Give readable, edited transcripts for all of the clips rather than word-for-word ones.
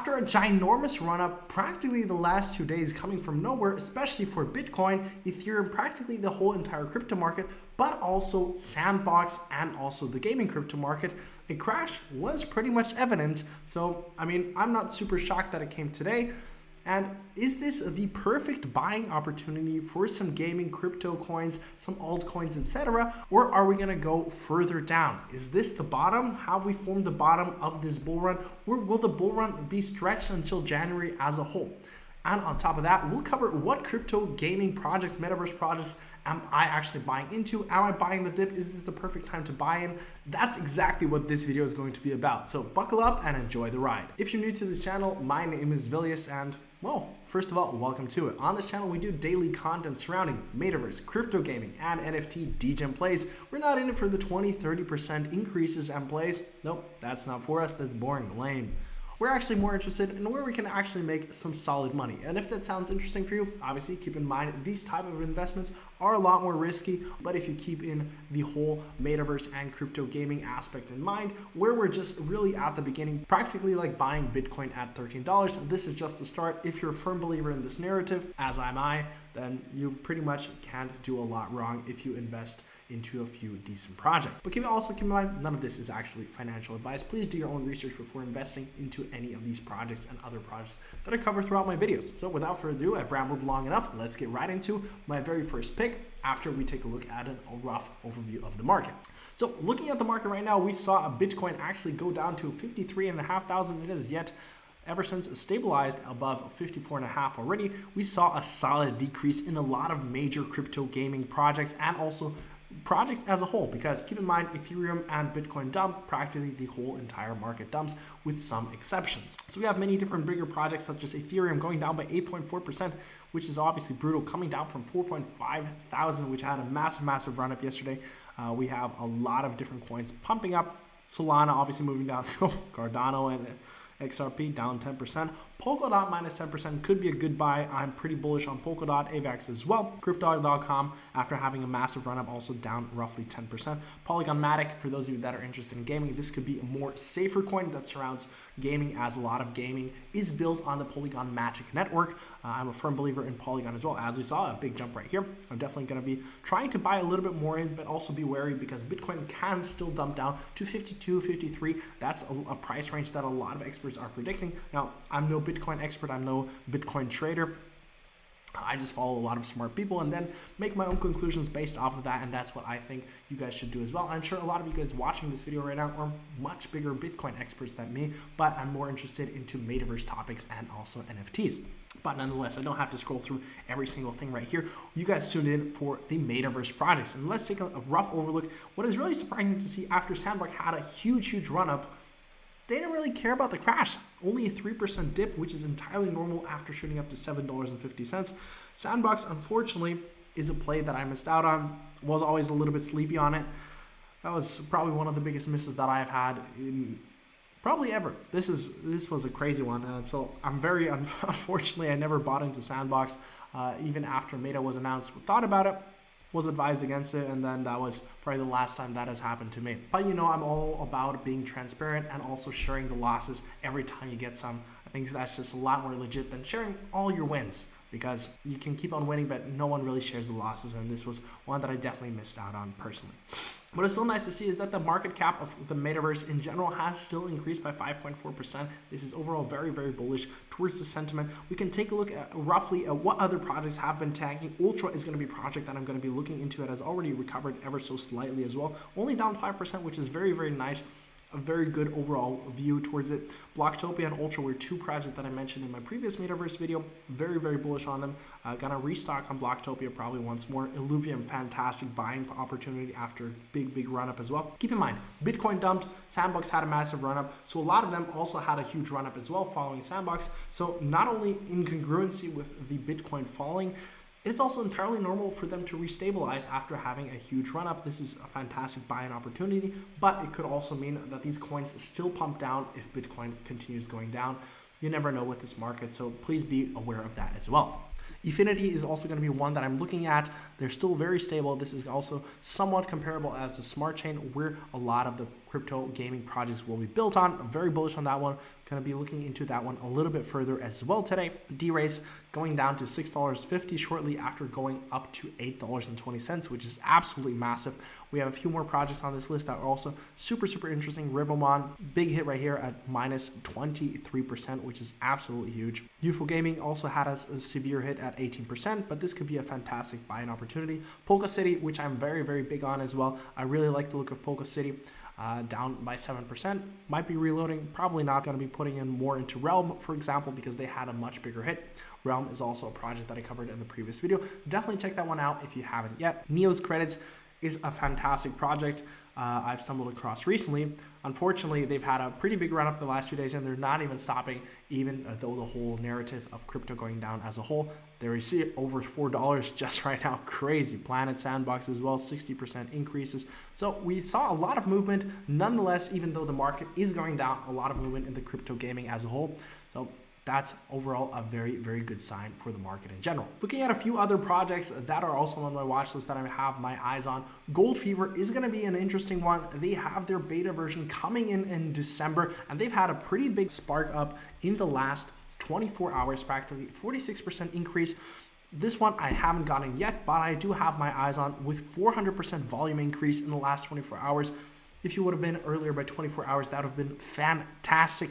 After a ginormous run-up, practically the last 2 days coming from nowhere, especially for Bitcoin, Ethereum, practically the whole entire crypto market, but also Sandbox and also the gaming crypto market, a crash was pretty much evident. So, I mean, I'm not super shocked that it came today. And is this the perfect buying opportunity for some gaming crypto coins, some altcoins, etc.? Or are we going to go further down? Is this the bottom? Have we formed the bottom of this bull run? Or will the bull run be stretched until January as a whole? And on top of that, we'll cover what crypto gaming projects, metaverse projects, am I actually buying into? Am I buying the dip? Is this the perfect time to buy in? That's exactly what this video is going to be about. So buckle up and enjoy the ride. If you're new to this channel, my name is Vilius and well, first of all, welcome to it. On this channel, we do daily content surrounding metaverse, crypto gaming, and NFT degen plays. We're not in it for the 20-30% increases and plays. Nope, that's not for us. That's boring, lame. We're actually more interested in where we can actually make some solid money. And if that sounds interesting for you, obviously keep in mind these type of investments are a lot more risky, but if you keep in the whole metaverse and crypto gaming aspect in mind, where we're just really at the beginning, practically like buying Bitcoin at $13, this is just the start. If you're a firm believer in this narrative, as am I, then you pretty much can't do a lot wrong if you invest into a few decent projects. But also keep in mind, none of this is actually financial advice. Please do your own research before investing into any of these projects and other projects that I cover throughout my videos. So without further ado, I've rambled long enough. Let's get right into my very first pick after we take a look at a rough overview of the market. So looking at the market right now, we saw a Bitcoin actually go down to 53,500. It is yet ever since it stabilized above 54.5 already, we saw a solid decrease in a lot of major crypto gaming projects and also projects as a whole, because keep in mind Ethereum and Bitcoin dump, practically the whole entire market dumps with some exceptions. So we have many different bigger projects such as Ethereum going down by 8.4%, which is obviously brutal, coming down from 4.5 thousand, which had a massive run up yesterday. We have a lot of different coins pumping up. Solana obviously moving down. Cardano and XRP down 10%. Polkadot minus 10% could be a good buy. I'm pretty bullish on Polkadot, AVAX as well. Crypto.com, after having a massive run up, also down roughly 10%. Polygon Matic, for those of you that are interested in gaming, this could be a more safer coin that surrounds gaming, as a lot of gaming is built on the Polygon Matic network. I'm a firm believer in Polygon as well. As we saw, a big jump right here. I'm definitely going to be trying to buy a little bit more in, but also be wary because Bitcoin can still dump down to 52, 53. That's a price range that a lot of experts are predicting. Now, I'm no Bitcoin expert. I'm no Bitcoin trader. I just follow a lot of smart people and then make my own conclusions based off of that, and that's what I think you guys should do as well. I'm sure a lot of you guys watching this video right now are much bigger Bitcoin experts than me, but I'm more interested into metaverse topics and also NFTs. But nonetheless, I don't have to scroll through every single thing right here. You guys tuned in for the metaverse projects, and let's take a rough overlook. What is really surprising to see after Sandbox had a huge run up, they didn't really care about the crash. Only a 3% dip, which is entirely normal after shooting up to $7.50. Sandbox, unfortunately, is a play that I missed out on. Was always a little bit sleepy on it. That was probably one of the biggest misses that I've had in probably ever. This was a crazy one. So I'm very, unfortunately, I never bought into Sandbox. Even after Meta was announced, thought about it, was advised against it, and then that was probably the last time that has happened to me. But you know, I'm all about being transparent and also sharing the losses every time you get some. I think that's just a lot more legit than sharing all your wins, because you can keep on winning, but no one really shares the losses, and this was one that I definitely missed out on personally. What is so nice to see is that the market cap of the metaverse in general has still increased by 5.4%. This is overall very bullish towards the sentiment. We can take a look at roughly at what other projects have been tanking. Ultra is going to be a project that I'm going to be looking into. It has already recovered ever so slightly as well. Only down 5%, which is very nice. A very good overall view towards it. Blocktopia and Ultra were two projects that I mentioned in my previous metaverse video. Very bullish on them. Gonna restock on Blocktopia probably once more. Illuvium, fantastic buying opportunity after big run up as well. Keep in mind, Bitcoin dumped, Sandbox had a massive run up, so a lot of them also had a huge run up as well following Sandbox. So not only incongruency with the Bitcoin falling, it's also entirely normal for them to restabilize after having a huge run up. This is a fantastic buying opportunity, but it could also mean that these coins still pump down if Bitcoin continues going down. You never know with this market, so please be aware of that as well. Efinity is also going to be one that I'm looking at. They're still very stable. This is also somewhat comparable as the smart chain, where a lot of the crypto gaming projects will be built on. I'm very bullish on that one. Going to be looking into that one a little bit further as well today. D-Race going down to $6.50 shortly after going up to $8.20, which is absolutely massive. We have a few more projects on this list that are also super interesting. Ribomon, big hit right here at minus 23%, which is absolutely huge. UFO Gaming also had a severe hit at 18%, but this could be a fantastic buying opportunity. Polka City, which I'm very big on as well. I really like the look of Polka City. Down by 7%. Might be reloading. Probably not going to be putting in more into Realm, for example, because they had a much bigger hit. Realm is also a project that I covered in the previous video. Definitely check that one out if you haven't yet. Neo's Credits is a fantastic project I've stumbled across recently. Unfortunately, they've had a pretty big run up the last few days, and they're not even stopping, even though the whole narrative of crypto going down as a whole. They receive over $4 just right now. Crazy. Planet Sandbox as well, 60% increases. So we saw a lot of movement. Nonetheless, even though the market is going down, a lot of movement in the crypto gaming as a whole. So that's overall a very good sign for the market in general. Looking at a few other projects that are also on my watch list that I have my eyes on, Gold Fever is going to be an interesting one. They have their beta version coming in December, and they've had a pretty big spark up in the last 24 hours, practically 46% increase. This one I haven't gotten yet, but I do have my eyes on with 400% volume increase in the last 24 hours. If you would have been earlier by 24 hours, that would have been fantastic.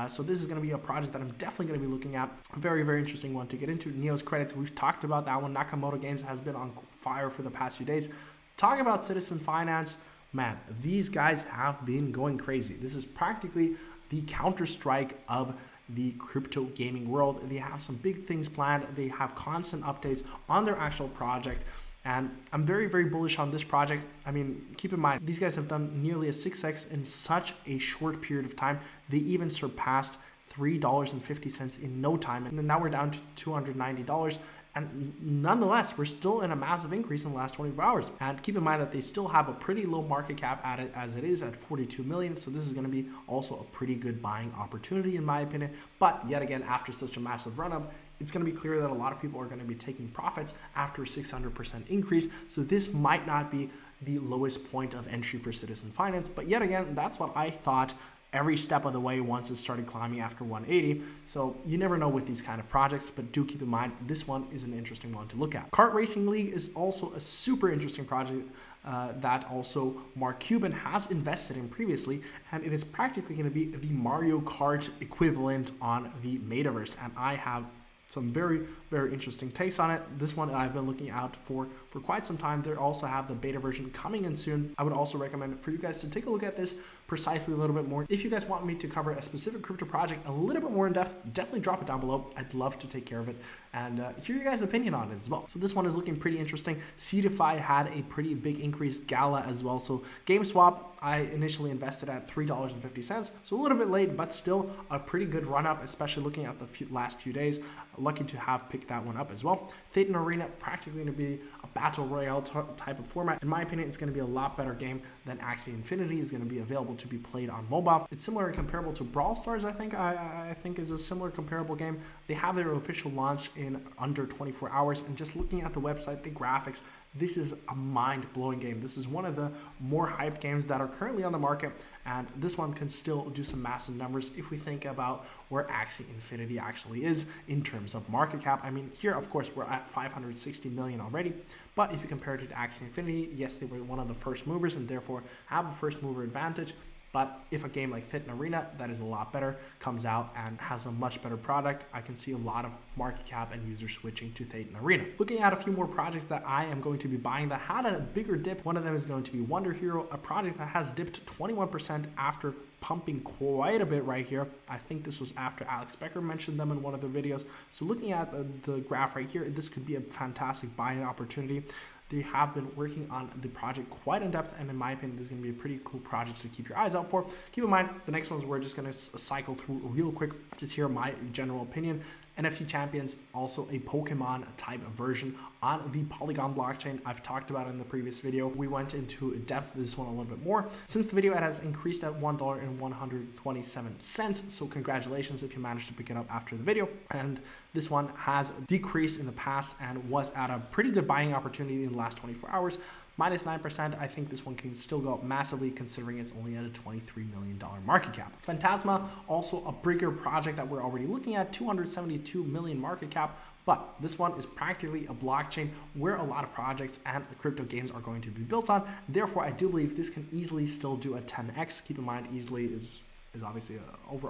So this is going to be a project that I'm definitely going to be looking at. A very interesting one to get into. Neo's Credits, we've talked about that one. Nakamoto Games has been on fire for the past few days. Talking about Citizen Finance, man, these guys have been going crazy. This is practically the Counter-Strike of the crypto gaming world. They have some big things planned. They have constant updates on their actual project. And I'm very bullish on this project. I mean, keep in mind, these guys have done nearly a 6x in such a short period of time. They even surpassed $3.50 in no time. And then now we're down to $290. And nonetheless, we're still in a massive increase in the last 24 hours. And keep in mind that they still have a pretty low market cap at it as it is at 42 million. So this is going to be also a pretty good buying opportunity in my opinion. But yet again, after such a massive run up, it's going to be clear that a lot of people are going to be taking profits after a 600% increase. So this might not be the lowest point of entry for Citizen Finance. But yet again, that's what I thought every step of the way once it started climbing after 180. So you never know with these kind of projects, but do keep in mind this one is an interesting one to look at. Kart Racing League is also a super interesting project that also Mark Cuban has invested in previously, and it is practically going to be the Mario Kart equivalent on the metaverse. And I have some very interesting takes on it. This one I've been looking out for quite some time. They also have the beta version coming in soon. I would also recommend for you guys to take a look at this precisely a little bit more. If you guys want me to cover a specific crypto project a little bit more in depth, definitely drop it down below. I'd love to take care of it and hear your guys' opinion on it as well. So this one is looking pretty interesting. Seedify had a pretty big increase, Gala as well. So GameSwap, I initially invested at $3.50, so a little bit late, but still a pretty good run up, especially looking at the last few days. Lucky to have picked that one up as well. Thetan Arena, practically going to be a battle royale type of format. In my opinion, it's going to be a lot better game than Axie Infinity. Is going to be available to be played on mobile. It's similar and comparable to Brawl Stars, I think. I think is a similar comparable game. They have their official launch in under 24 hours, and just looking at the website, the graphics, this is a mind-blowing game. This is one of the more hyped games that are currently on the market, and this one can still do some massive numbers if we think about where Axie Infinity actually is in terms of market cap. I mean, here, of course, we're at 560 million already, but if you compare it to Axie Infinity, yes, they were one of the first movers and therefore have a first mover advantage. But if a game like Thetan Arena, that is a lot better, comes out and has a much better product, I can see a lot of market cap and users switching to Thetan Arena. Looking at a few more projects that I am going to be buying that had a bigger dip, one of them is going to be Wonder Hero, a project that has dipped 21% after pumping quite a bit right here. I think this was after Alex Becker mentioned them in one of their videos. So looking at the graph right here, this could be a fantastic buying opportunity. They have been working on the project quite in depth, and in my opinion, this is going to be a pretty cool project to keep your eyes out for. Keep in mind, the next ones we're just going to cycle through real quick, just hear my general opinion. NFT Champions, also a Pokemon type version on the Polygon blockchain. I've talked about it in the previous video. We went into depth this one a little bit more. Since the video, it has increased at $1.127. So congratulations if you managed to pick it up after the video. And this one has decreased in the past and was at a pretty good buying opportunity in the last 24 hours. Minus 9%, I think this one can still go up massively considering it's only at a $23 million market cap. Phantasma, also a bigger project that we're already looking at, 272 million market cap, but this one is practically a blockchain where a lot of projects and crypto games are going to be built on. Therefore, I do believe this can easily still do a 10x. Keep in mind, easily is obviously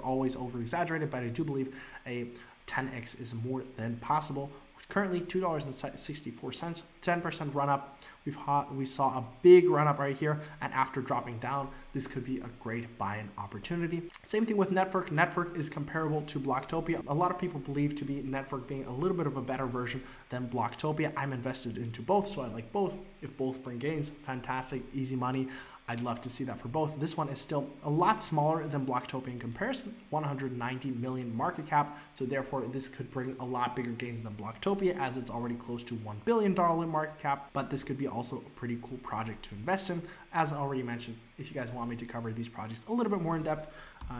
always over exaggerated, but I do believe a 10x is more than possible. Currently $2.64, 10% run up. We saw a big run up right here, and after dropping down, this could be a great buy-in opportunity. Same thing with Network. Network is comparable to Blocktopia. A lot of people believe to be Network being a little bit of a better version than Blocktopia. I'm invested into both, so I like both. If both bring gains, fantastic, easy money. I'd love to see that for both. This one is still a lot smaller than Blocktopia in comparison, 190 million market cap. So therefore, this could bring a lot bigger gains than Blocktopia as it's already close to $1 billion market cap. But this could be also a pretty cool project to invest in. As I already mentioned, if you guys want me to cover these projects a little bit more in depth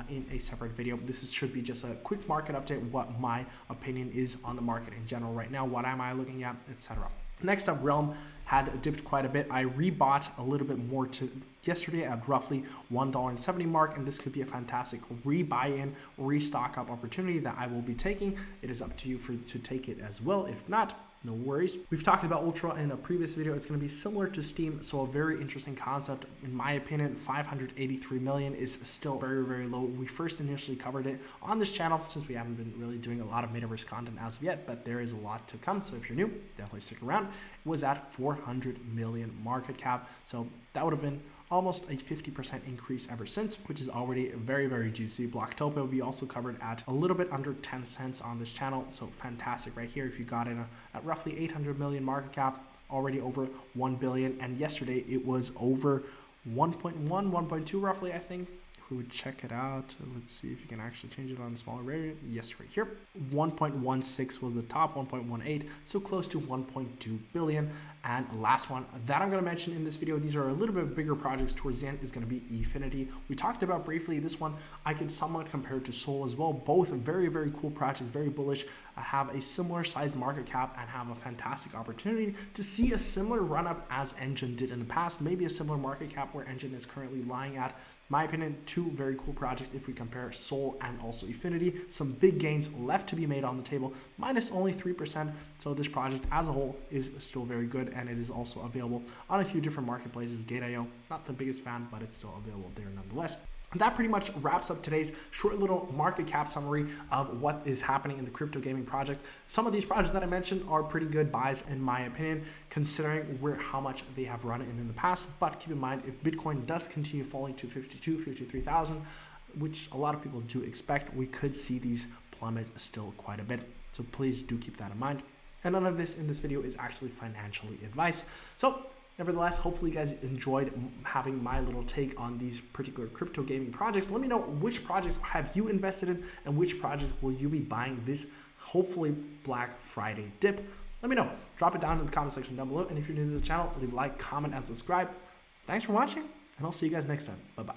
in a separate video, should be just a quick market update, what my opinion is on the market in general right now, what am I looking at, etc. Next up, Realm had dipped quite a bit. I rebought a little bit more to yesterday at roughly $1.70 mark, and this could be a fantastic rebuy-in, restock up opportunity that I will be taking. It is up to you to take it as well. If not, no worries. We've talked about Ultra in a previous video. It's going to be similar to Steam, so a very interesting concept. In my opinion, 583 million is still very, very low. We first initially covered it on this channel since we haven't been really doing a lot of metaverse content as of yet, but there is a lot to come. So if you're new, definitely stick around. It was at 400 million market cap, so that would have been almost a 50% increase ever since, which is already very, very juicy. Blocktopia we also covered at a little bit under 10 cents on this channel, so fantastic right here. If you got in at roughly 800 million market cap, already over 1 billion, and yesterday it was over 1.1, 1.2 roughly, I think. If we would check it out, let's see if you can actually change it on the smaller area. Yes, right here. 1.16 was the top, 1.18, so close to 1.2 billion. And last one that I'm going to mention in this video, these are a little bit bigger projects towards the end, is going to be Efinity. We talked about briefly this one. I could somewhat compare it to Sol as well. Both very, very cool projects, very bullish, have a similar sized market cap and have a fantastic opportunity to see a similar run up as Engine did in the past, maybe a similar market cap where Engine is currently lying at. My opinion, two very cool projects if we compare Sol and also Efinity. Some big gains left to be made on the table, minus only 3%. So this project as a whole is still very good, and it is also available on a few different marketplaces. Gate.io, not the biggest fan, but it's still available there nonetheless. That pretty much wraps up today's short little market cap summary of what is happening in the crypto gaming project. Some of these projects that I mentioned are pretty good buys in my opinion, considering how much they have run in the past. But keep in mind, if Bitcoin does continue falling to 52, 53,000, which a lot of people do expect, we could see these plummet still quite a bit. So please do keep that in mind. And none of this in this video is actually financially advice. So nevertheless, hopefully you guys enjoyed having my little take on these particular crypto gaming projects. Let me know which projects have you invested in and which projects will you be buying this hopefully Black Friday dip. Let me know. Drop it down in the comment section down below. And if you're new to the channel, leave a like, comment, and subscribe. Thanks for watching, and I'll see you guys next time. Bye-bye.